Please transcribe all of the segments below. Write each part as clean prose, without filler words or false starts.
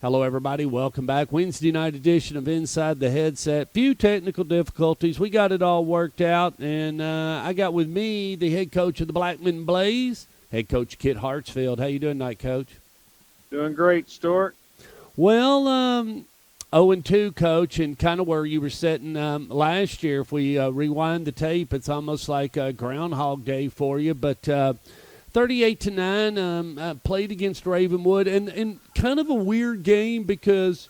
Hello, everybody. Welcome back. Wednesday night edition of Inside the Headset. Few technical difficulties. We got it all worked out, and I got with me the head coach of the Blackman Blaze, head coach Kit Hartsfield. How you doing tonight, Coach? Doing great, Stuart. Well, 0-2, Coach, and kind of where you were sitting last year. If we rewind the tape, it's almost like a Groundhog Day for you, but 38-9, played against Ravenwood, and kind of a weird game because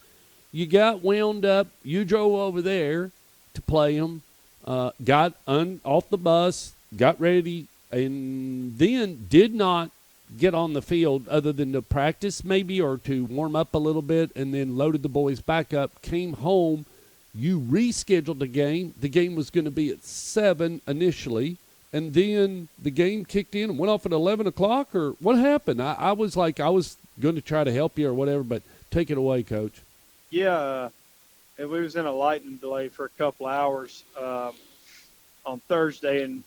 you got wound up. You drove over there to play them, got off the bus, got ready, and then did not get on the field other than to practice maybe or to warm up a little bit, and then loaded the boys back up, came home. You rescheduled the game. The game was going to be at 7 initially. And then the game kicked in and went off at 11 o'clock, or what happened? I was going to try to help you or whatever, but take it away, Coach. Yeah, we was in a lightning delay for a couple hours on Thursday, and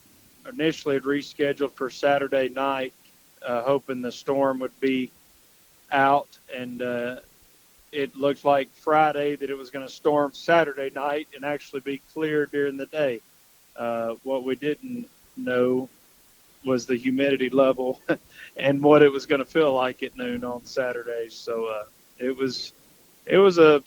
initially had rescheduled for Saturday night, hoping the storm would be out. And it looked like Friday that it was going to storm Saturday night and actually be clear during the day. What we didn't know was the humidity level and what it was going to feel like at noon on Saturday. So it was a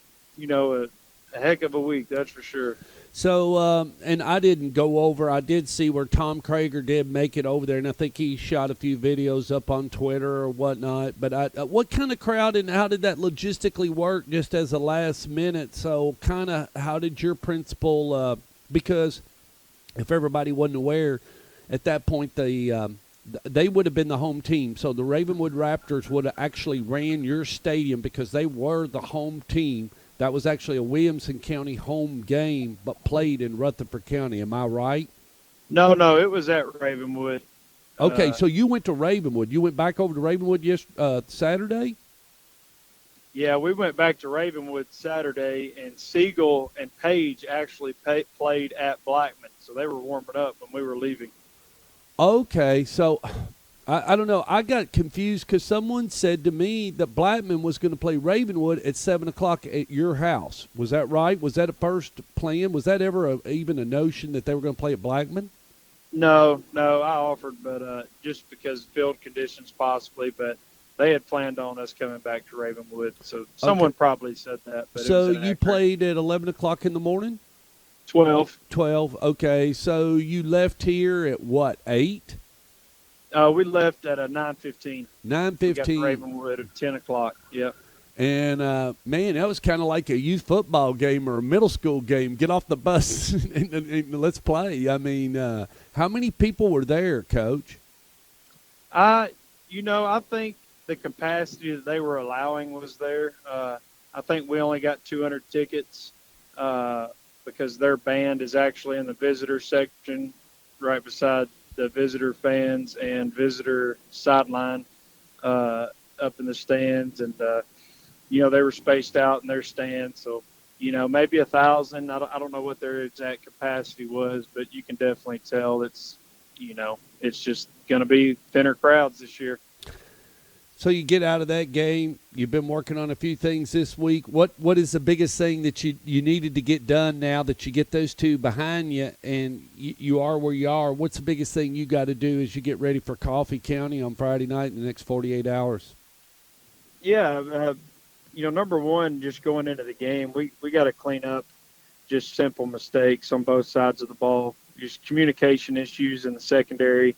heck of a week, that's for sure. So and I didn't go over. I did see where Tom Krager did make it over there, and I think he shot a few videos up on Twitter or whatnot. But what kind of crowd and how did that logistically work just as a last minute? So kind of how did your principal because if everybody wasn't aware, at that point they would have been the home team. So the Ravenwood Raptors would have actually ran your stadium because they were the home team. That was actually a Williamson County home game, but played in Rutherford County. Am I right? No, it was at Ravenwood. Okay, so you went to Ravenwood. You went back over to Ravenwood Saturday? Yeah, we went back to Ravenwood Saturday, and Siegel and Page actually played at Blackman. So they were warming up when we were leaving. Okay, so I don't know. I got confused because someone said to me that Blackman was going to play Ravenwood at 7 o'clock at your house. Was that right? Was that a first plan? Was that ever even a notion that they were going to play at Blackman? No, I offered, but just because field conditions possibly, but they had planned on us coming back to Ravenwood. So someone probably said that. But so you played at 11 o'clock in the morning? 12. 12, okay. So you left here at what, 8? We left at 9:15. 9:15. We got to Ravenwood at 10 o'clock, yep. And, man, that was kind of like a youth football game or a middle school game. Get off the bus and let's play. I mean, how many people were there, Coach? I think the capacity that they were allowing was there. I think we only got 200 tickets because their band is actually in the visitor section right beside the visitor fans and visitor sideline up in the stands. And, they were spaced out in their stands. So, maybe 1,000. I don't know what their exact capacity was, but you can definitely tell it's just going to be thinner crowds this year. So you get out of that game. You've been working on a few things this week. What is the biggest thing that you needed to get done now that you get those two behind you and you are where you are? What's the biggest thing you got to do as you get ready for Coffee County on Friday night in the next 48 hours? Yeah, number one, just going into the game, we got to clean up just simple mistakes on both sides of the ball. Just communication issues in the secondary.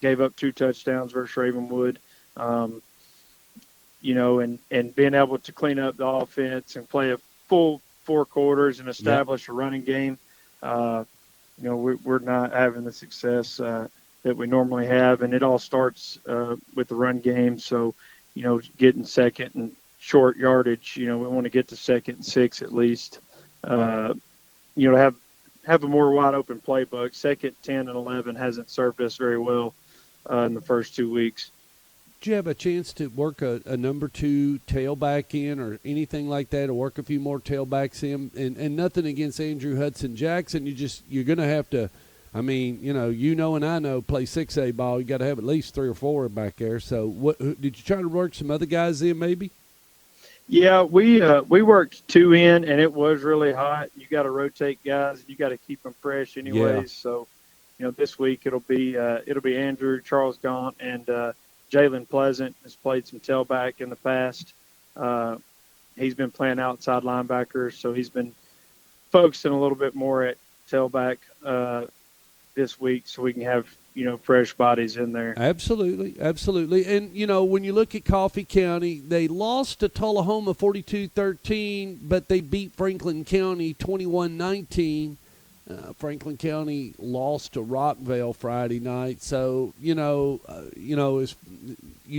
Gave up 2 touchdowns versus Ravenwood. And being able to clean up the offense and play a full 4 quarters and establish a running game. We're not having the success that we normally have, and it all starts with the run game. So, getting second and short yardage, we want to get to 2nd and 6 at least. To have a more wide open playbook. 2nd, 10, and 11 hasn't served us very well in the first 2 weeks. Did you have a chance to work a number 2 tailback in or anything like that, or work a few more tailbacks in? And nothing against Andrew Hudson Jackson. You're going to have to, and I know play 6A ball. You got to have at least 3 or 4 back there. So did you try to work some other guys in maybe? Yeah, we worked 2 in, and it was really hot. You got to rotate guys. You got to keep them fresh, Yeah. anyways. So, this week it'll be Andrew Charles Gaunt and Jalen Pleasant has played some tailback in the past. Uh, he's been playing outside linebacker, so he's been focusing a little bit more at tailback this week, so we can have fresh bodies in there. Absolutely, absolutely. And, when you look at Coffee County, they lost to Tullahoma 42-13, but they beat Franklin County 21-19. Franklin County lost to Rockville Friday night, so you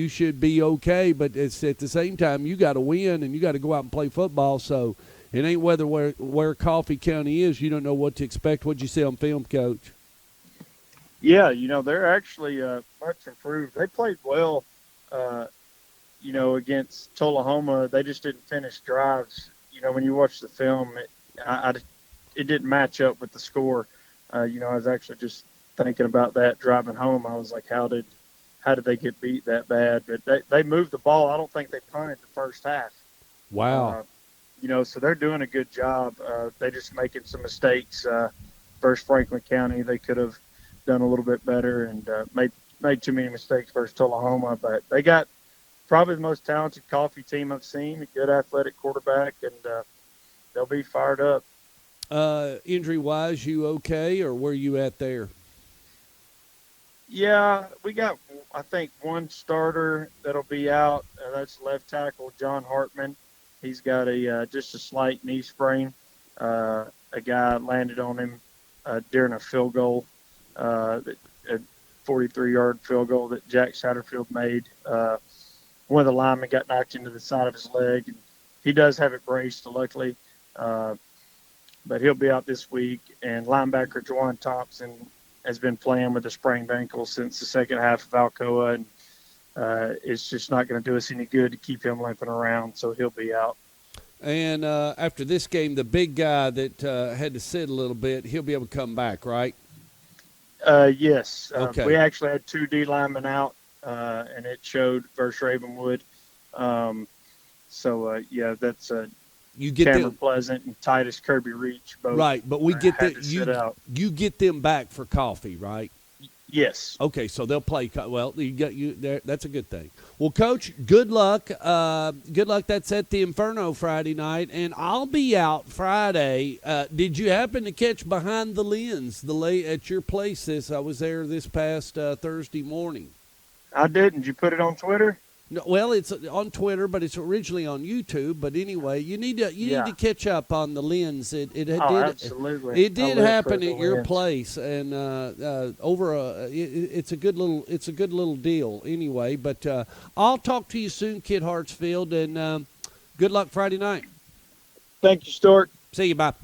should be okay. But it's at the same time you got to win and you got to go out and play football. So it ain't where Coffee County is. You don't know what to expect. What'd you see on film, Coach? Yeah, they're actually much improved. They played well, against Tullahoma. They just didn't finish drives. When you watch the film, it didn't match up with the score. I was actually just thinking about that driving home. I was like, how did they get beat that bad? But they moved the ball. I don't think they punted the first half. Wow. So they're doing a good job. They just making some mistakes. Versus Franklin County, they could have done a little bit better and made too many mistakes versus Tullahoma. But they got probably the most talented Coffee team I've seen, a good athletic quarterback, and they'll be fired up. Injury-wise, you okay, or where you at there? Yeah, we got, I think, one starter that'll be out. That's left tackle John Hartman. He's got just a slight knee sprain. A guy landed on him during a field goal, a 43-yard field goal that Jack Satterfield made. One of the linemen got knocked into the side of his leg, and he does have it braced, luckily. But he'll be out this week. And linebacker Juwan Thompson has been playing with a sprained ankle since the second half of Alcoa, and it's just not going to do us any good to keep him limping around, so he'll be out. And after this game, the big guy that had to sit a little bit, he'll be able to come back, right? Yes. Okay. We actually had 2 D linemen out, and it showed versus Ravenwood. That's you get Cameron them, Pleasant and Titus Kirby Reach both. right, but we get that. You get them back for Coffee, right? Yes. Okay, so they'll play. Well, you got you there. That's a good thing. Well, Coach, good luck. Good luck. That's at the Inferno Friday night, and I'll be out Friday. Did you happen to catch Behind the Lens at your place? I was there this past Thursday morning. I did. Did you put it on Twitter? No, well, it's on Twitter, but it's originally on YouTube. But anyway, you need to catch up on the Lens. Absolutely. It did happen at your place, and it's a good little deal. Anyway, but I'll talk to you soon, Kid Hartsfield, and good luck Friday night. Thank you, Stuart. See you. Bye.